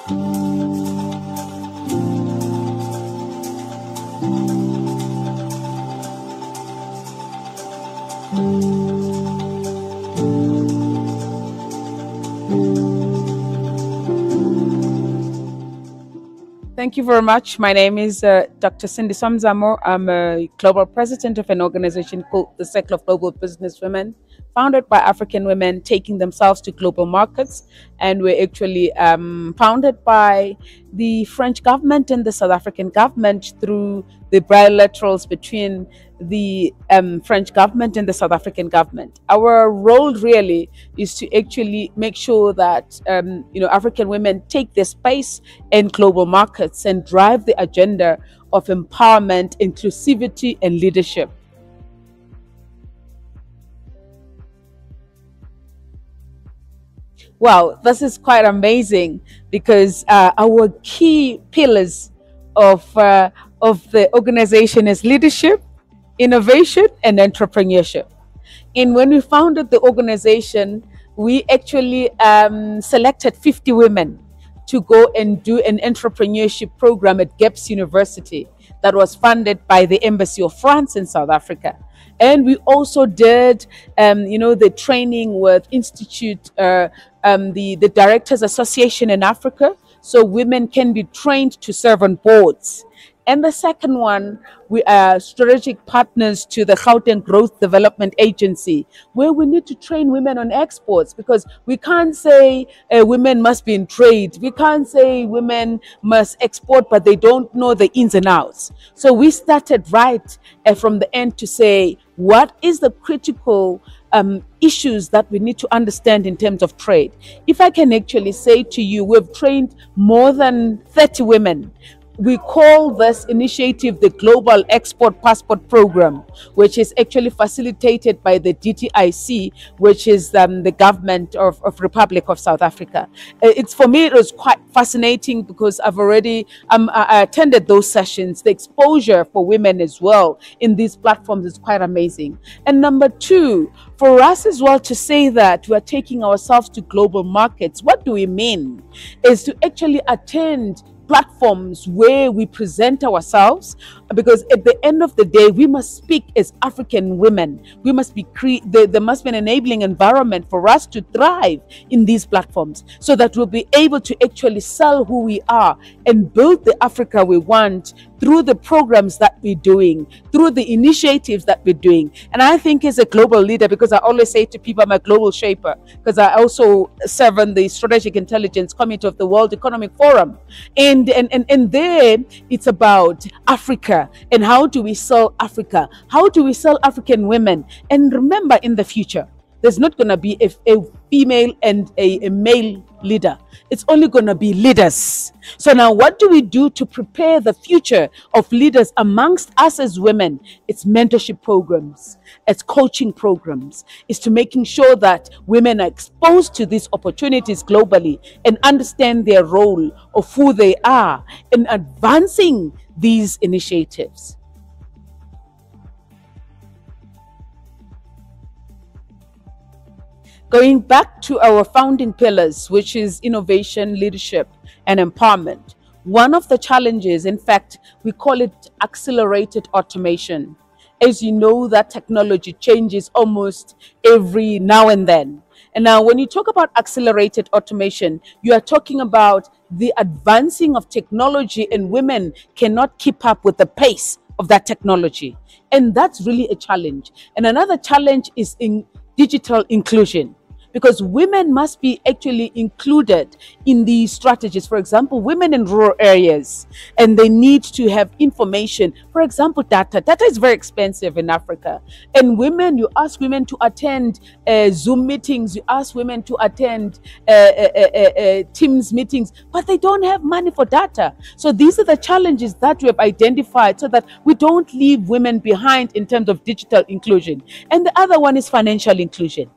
Thank you very much. My name is Dr. Sindiswa Mzamo. I'm a global president of an organization called the Circle of Global Business Women, founded by African women taking themselves to global markets. And we're actually founded by the French government and the South African government through the bilaterals between the French government and the South African government. Our role really is to actually make sure that African women take their space in global markets and drive the agenda of empowerment, inclusivity, and leadership. Wow, this is quite amazing because our key pillars of the organization is leadership, innovation, and entrepreneurship. And when we founded the organization, we actually selected 50 women to go and do an entrepreneurship program at GEPS University that was funded by the Embassy of France in South Africa. And we also did, the training with Institute, the Directors Association in Africa, so women can be trained to serve on boards. And the second one, we are strategic partners to the Gauteng Growth Development Agency, where we need to train women on exports, because we can't say women must be in trade. We can't say women must export, but they don't know the ins and outs. So we started right from the end to say, what is the critical issues that we need to understand in terms of trade? If I can actually say to you, we've trained more than 30 women. We call this initiative the Global Export Passport Program, which is actually facilitated by the DTIC, which is the government of Republic of South Africa. For me, it was quite fascinating because I attended those sessions. The exposure for women as well in these platforms is quite amazing. And number two, for us as well to say that we are taking ourselves to global markets, what do we mean? Is to actually attend platforms where we present ourselves, because at the end of the day, we must speak as African women. We must be there must be an enabling environment for us to thrive in these platforms, so that we'll be able to actually sell who we are and build the Africa we want through the programs that we're doing, through the initiatives that we're doing. And I think as a global leader, because I always say to people, I'm a global shaper, because I also serve on the Strategic Intelligence Committee of the World Economic Forum. And there it's about Africa and how do we sell Africa? How do we sell African women? And remember, in the future, there's not going to be a female and a male leader. It's only going to be leaders. So now what do we do to prepare the future of leaders amongst us as women? It's mentorship programs, it's coaching programs, it's to making sure that women are exposed to these opportunities globally and understand their role of who they are in advancing these initiatives. Going back to our founding pillars, which is innovation, leadership, and empowerment, one of the challenges, in fact, we call it accelerated automation. As you know, that technology changes almost every now and then. And now when you talk about accelerated automation, you are talking about the advancing of technology, and women cannot keep up with the pace of that technology. And that's really a challenge. And another challenge is in digital inclusion, because women must be actually included in these strategies. For example, women in rural areas, and they need to have information. For example, data. Data is very expensive in Africa. And women, you ask women to attend Zoom meetings, you ask women to attend Teams meetings, but they don't have money for data. So these are the challenges that we have identified so that we don't leave women behind in terms of digital inclusion. And the other one is financial inclusion.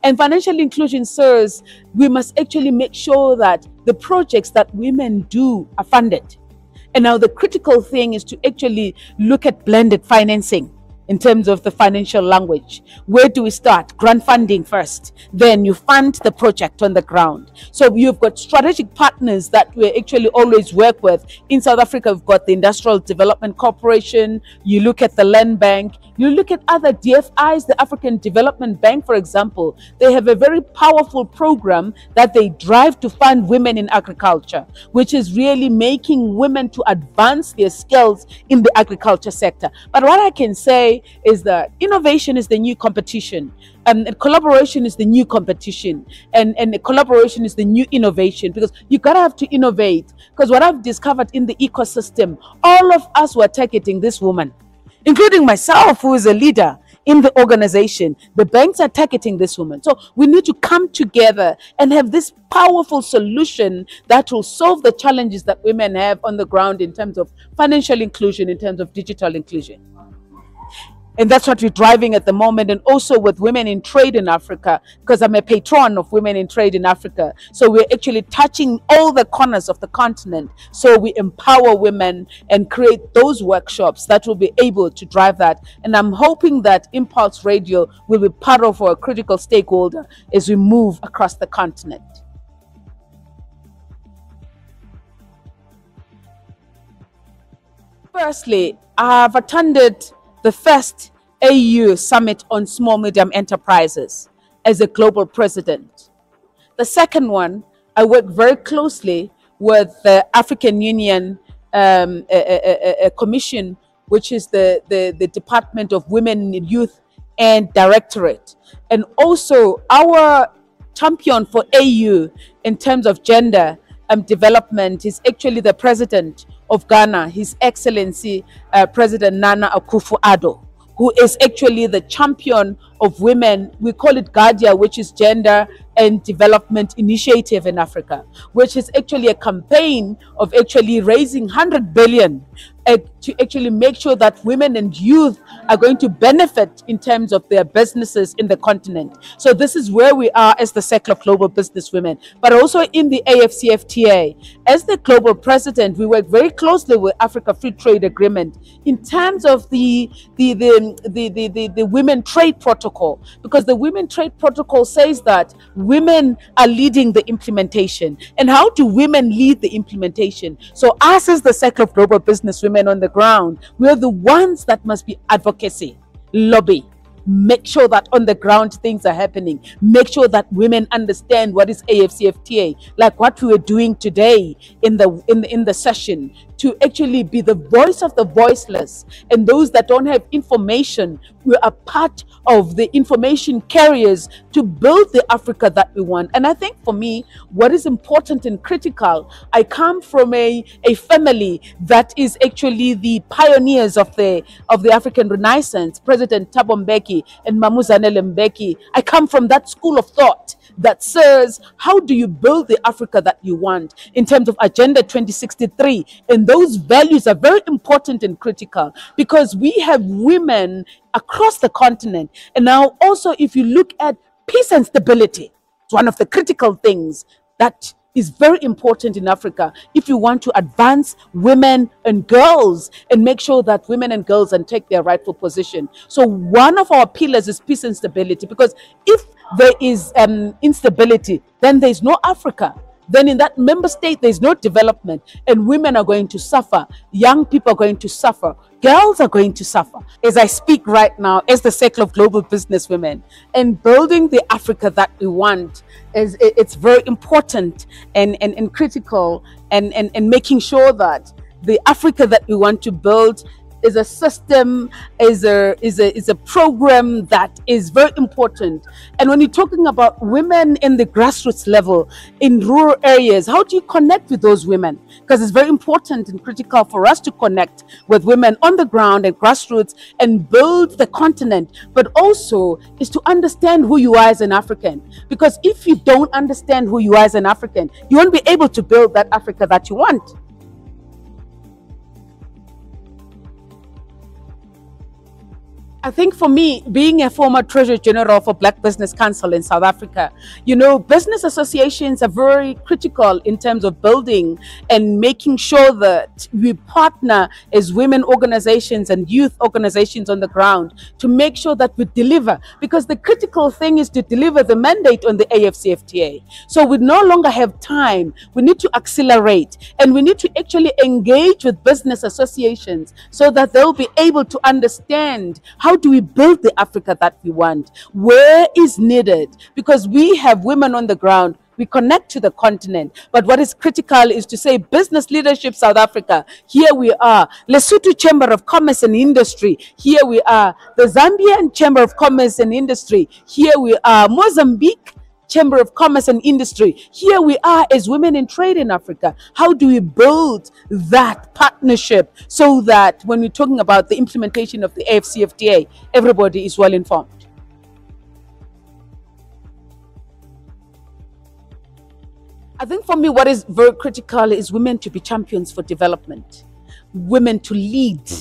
And financial inclusion, sirs, we must actually make sure that the projects that women do are funded. And now the critical thing is to actually look at blended financing in terms of the financial language. Where do we start? Grant funding first. Then you fund the project on the ground. So you've got strategic partners that we actually always work with. In South Africa, we've got the Industrial Development Corporation. You look at the Land Bank. You look at other DFIs, the African Development Bank, for example. They have a very powerful program that they drive to fund women in agriculture, which is really making women to advance their skills in the agriculture sector. But what I can say is that innovation is the new competition. And collaboration is the new competition, and collaboration is the new innovation, because you gotta have to innovate. Because what I've discovered in the ecosystem, all of us were targeting this woman, including myself, who is a leader in the organization. The banks are targeting this woman. So we need to come together and have this powerful solution that will solve the challenges that women have on the ground in terms of financial inclusion, in terms of digital inclusion. And that's what we're driving at the moment, and also with women in trade in Africa, because I'm a patron of women in trade in Africa. So we're actually touching all the corners of the continent. So we empower women and create those workshops that will be able to drive that. And I'm hoping that Impulse Radio will be part of our critical stakeholder as we move across the continent. Firstly, I've attended the first AU Summit on Small Medium Enterprises as a global president. The second one, I work very closely with the African Union Commission, which is the Department of Women and Youth and Directorate. And also our champion for AU in terms of gender development is actually the president of Ghana, His Excellency President Nana Akufo-Addo, who is actually the champion of women. We call it GADIA, which is Gender and Development Initiative in Africa, which is actually a campaign of actually raising 100 billion to actually make sure that women and youth are going to benefit in terms of their businesses in the continent. So this is where we are as the Circle of Global Businesswomen, but also in the AFCFTA. As the global president, we work very closely with Africa Free Trade Agreement in terms of the Women Trade Protocol, because the Women Trade Protocol says that women are leading the implementation. And how do women lead the implementation? So us as the Circle of Global Businesswomen on the ground, we're the ones that must be advocacy, lobby, make sure that on the ground things are happening, make sure that women understand what is AFCFTA, like what we were doing today in the session, to actually be the voice of the voiceless and those that don't have information. We are part of the information carriers to build the Africa that we want. And I think for me, what is important and critical, I come from a family that is actually the pioneers of the African Renaissance, President Thabo Mbeki and Mamuzanele Mbeki. I come from that school of thought that says, how do you build the Africa that you want in terms of Agenda 2063? And those values are very important and critical, because we have women across the continent. And now also, if you look at peace and stability, it's one of the critical things that is very important in Africa if you want to advance women and girls and make sure that women and girls can take their rightful position. So one of our pillars is peace and stability, because if there is instability, then there's no Africa. Then in that member state, there's no development, and women are going to suffer. Young people are going to suffer. Girls are going to suffer. As I speak right now, as the Circle of Global Businesswomen, and building the Africa that we want, it's very important and critical, and making sure that the Africa that we want to build is a system, is a program that is very important. And when you're talking about women in the grassroots level, in rural areas, how do you connect with those women? Because it's very important and critical for us to connect with women on the ground and grassroots and build the continent, but also is to understand who you are as an African. Because if you don't understand who you are as an African, you won't be able to build that Africa that you want. I think for me, being a former Treasurer General for Black Business Council in South Africa, you know, business associations are very critical in terms of building and making sure that we partner as women organizations and youth organizations on the ground to make sure that we deliver. Because the critical thing is to deliver the mandate on the AFCFTA. So we no longer have time. We need to accelerate, and we need to actually engage with business associations so that they'll be able to understand how do we build the Africa that we want, where is needed, because we have women on the ground. We connect to the continent. But what is critical is to say, business leadership South Africa, here we are. Lesotho Chamber of Commerce and Industry, here we are. The Zambian Chamber of Commerce and Industry, here we are. Mozambique Chamber of Commerce and Industry, here we are as women in trade in Africa. How do we build that partnership so that when we're talking about the implementation of the AFCFTA, everybody is well informed? I think for me, what is very critical is women to be champions for development, women to lead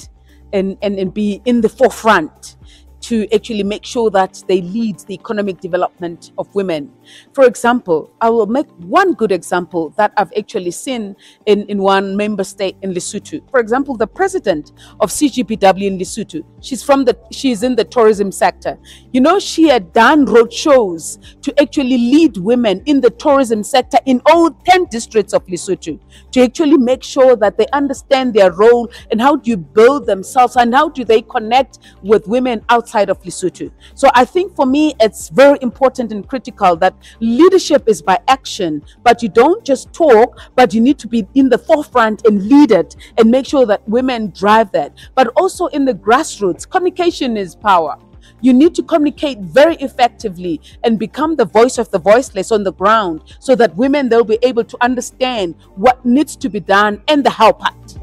and be in the forefront to actually make sure that they lead the economic development of women. For example, I will make one good example that I've actually seen in one member state in Lesotho. For example, the president of CGPW in Lesotho, she's in the tourism sector. You know, she had done road shows to actually lead women in the tourism sector in all 10 districts of Lesotho to actually make sure that they understand their role and how do you build themselves and how do they connect with women outside of Lesotho. So I think for me, it's very important and critical that leadership is by action, but you don't just talk, but you need to be in the forefront and lead it and make sure that women drive that. But also in the grassroots, communication is power. You need to communicate very effectively and become the voice of the voiceless on the ground so that women, they'll be able to understand what needs to be done and the how part.